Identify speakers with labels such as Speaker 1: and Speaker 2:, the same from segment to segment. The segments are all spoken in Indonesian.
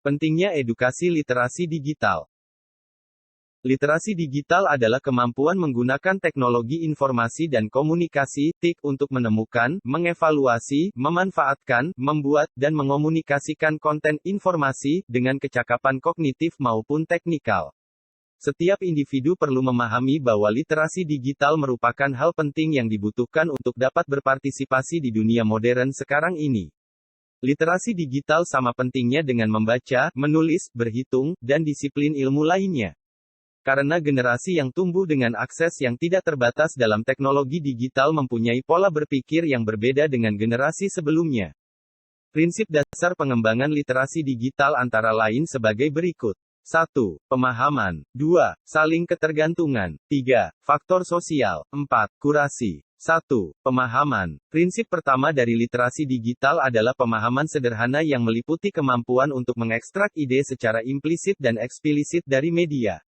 Speaker 1: Pentingnya edukasi literasi digital. Literasi digital adalah kemampuan menggunakan teknologi informasi dan komunikasi (TIK) untuk menemukan, mengevaluasi, memanfaatkan, membuat, dan mengomunikasikan konten informasi dengan kecakapan kognitif maupun teknikal. Setiap individu perlu memahami bahwa literasi digital merupakan hal penting yang dibutuhkan untuk dapat berpartisipasi di dunia modern sekarang ini. Literasi digital sama pentingnya dengan membaca, menulis, berhitung, dan disiplin ilmu lainnya. Karena generasi yang tumbuh dengan akses yang tidak terbatas dalam teknologi digital mempunyai pola berpikir yang berbeda dengan generasi sebelumnya. Prinsip dasar pengembangan literasi digital antara lain sebagai berikut. 1. Pemahaman. 2. Saling ketergantungan. 3. Faktor sosial. 4. Kurasi. 1. Pemahaman. Prinsip pertama dari literasi digital adalah pemahaman sederhana yang meliputi kemampuan untuk mengekstrak ide secara implisit dan eksplisit dari media.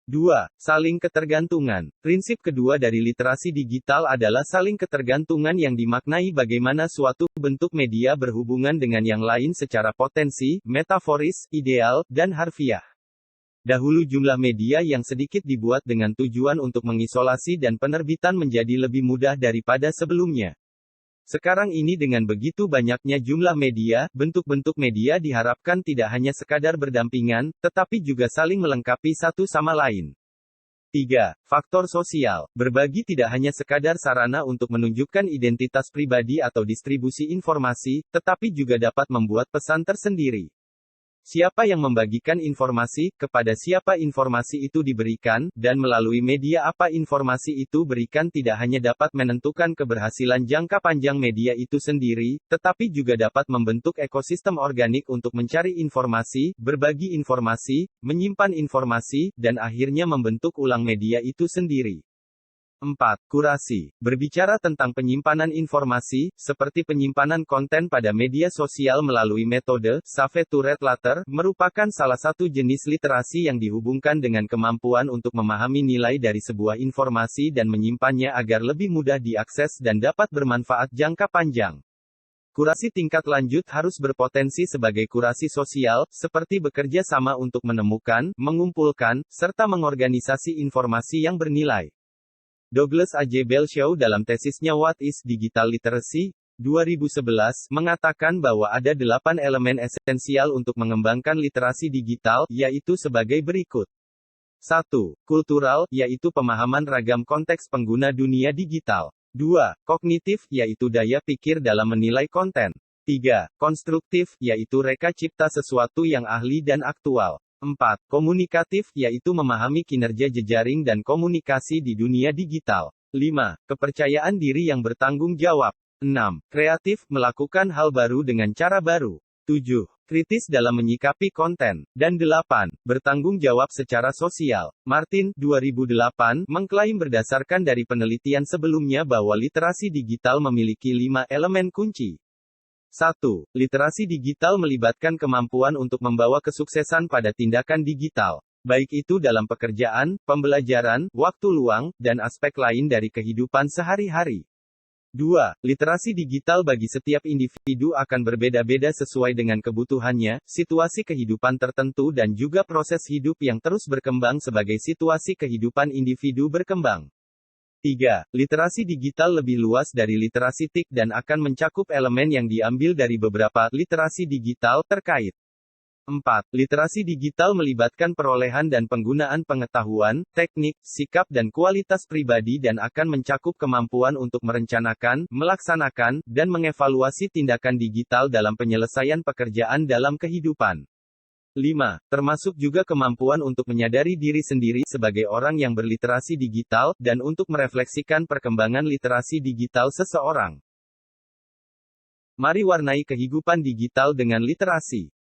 Speaker 1: 2. Saling ketergantungan. Prinsip kedua dari literasi digital adalah saling ketergantungan yang dimaknai bagaimana suatu bentuk media berhubungan dengan yang lain secara potensi, metaforis, ideal, dan harfiah. Dahulu jumlah media yang sedikit dibuat dengan tujuan untuk mengisolasi dan penerbitan menjadi lebih mudah daripada sebelumnya. Sekarang ini dengan begitu banyaknya jumlah media, bentuk-bentuk media diharapkan tidak hanya sekadar berdampingan, tetapi juga saling melengkapi satu sama lain. 3. Faktor sosial. Berbagi tidak hanya sekadar sarana untuk menunjukkan identitas pribadi atau distribusi informasi, tetapi juga dapat membuat pesan tersendiri. Siapa yang membagikan informasi, kepada siapa informasi itu diberikan, dan melalui media apa informasi itu berikan tidak hanya dapat menentukan keberhasilan jangka panjang media itu sendiri, tetapi juga dapat membentuk ekosistem organik untuk mencari informasi, berbagi informasi, menyimpan informasi, dan akhirnya membentuk ulang media itu sendiri. 4. Kurasi. Berbicara tentang penyimpanan informasi, seperti penyimpanan konten pada media sosial melalui metode Save to Read Later, merupakan salah satu jenis literasi yang dihubungkan dengan kemampuan untuk memahami nilai dari sebuah informasi dan menyimpannya agar lebih mudah diakses dan dapat bermanfaat jangka panjang. Kurasi tingkat lanjut harus berpotensi sebagai kurasi sosial, seperti bekerja sama untuk menemukan, mengumpulkan, serta mengorganisasi informasi yang bernilai. Douglas A. J. Belshaw dalam tesisnya What is Digital Literacy? 2011, mengatakan bahwa ada 8 elemen esensial untuk mengembangkan literasi digital, yaitu sebagai berikut. 1. Kultural, yaitu pemahaman ragam konteks pengguna dunia digital. 2. Kognitif, yaitu daya pikir dalam menilai konten. 3. Konstruktif, yaitu reka cipta sesuatu yang ahli dan aktual. 4. Komunikatif, yaitu memahami kinerja jejaring dan komunikasi di dunia digital. 5. Kepercayaan diri yang bertanggung jawab. 6. Kreatif, melakukan hal baru dengan cara baru. 7. Kritis dalam menyikapi konten. Dan 8. Bertanggung jawab secara sosial. Martin, 2008, mengklaim berdasarkan dari penelitian sebelumnya bahwa literasi digital memiliki 5 elemen kunci. 1. Literasi digital melibatkan kemampuan untuk membawa kesuksesan pada tindakan digital, baik itu dalam pekerjaan, pembelajaran, waktu luang, dan aspek lain dari kehidupan sehari-hari. 2. Literasi digital bagi setiap individu akan berbeda-beda sesuai dengan kebutuhannya, situasi kehidupan tertentu dan juga proses hidup yang terus berkembang sebagai situasi kehidupan individu berkembang. 3. Literasi digital lebih luas dari literasi TIK dan akan mencakup elemen yang diambil dari beberapa literasi digital terkait. 4. Literasi digital melibatkan perolehan dan penggunaan pengetahuan, teknik, sikap dan kualitas pribadi dan akan mencakup kemampuan untuk merencanakan, melaksanakan, dan mengevaluasi tindakan digital dalam penyelesaian pekerjaan dalam kehidupan. 5. Termasuk juga kemampuan untuk menyadari diri sendiri sebagai orang yang berliterasi digital, dan untuk merefleksikan perkembangan literasi digital seseorang. Mari warnai kehidupan digital dengan literasi.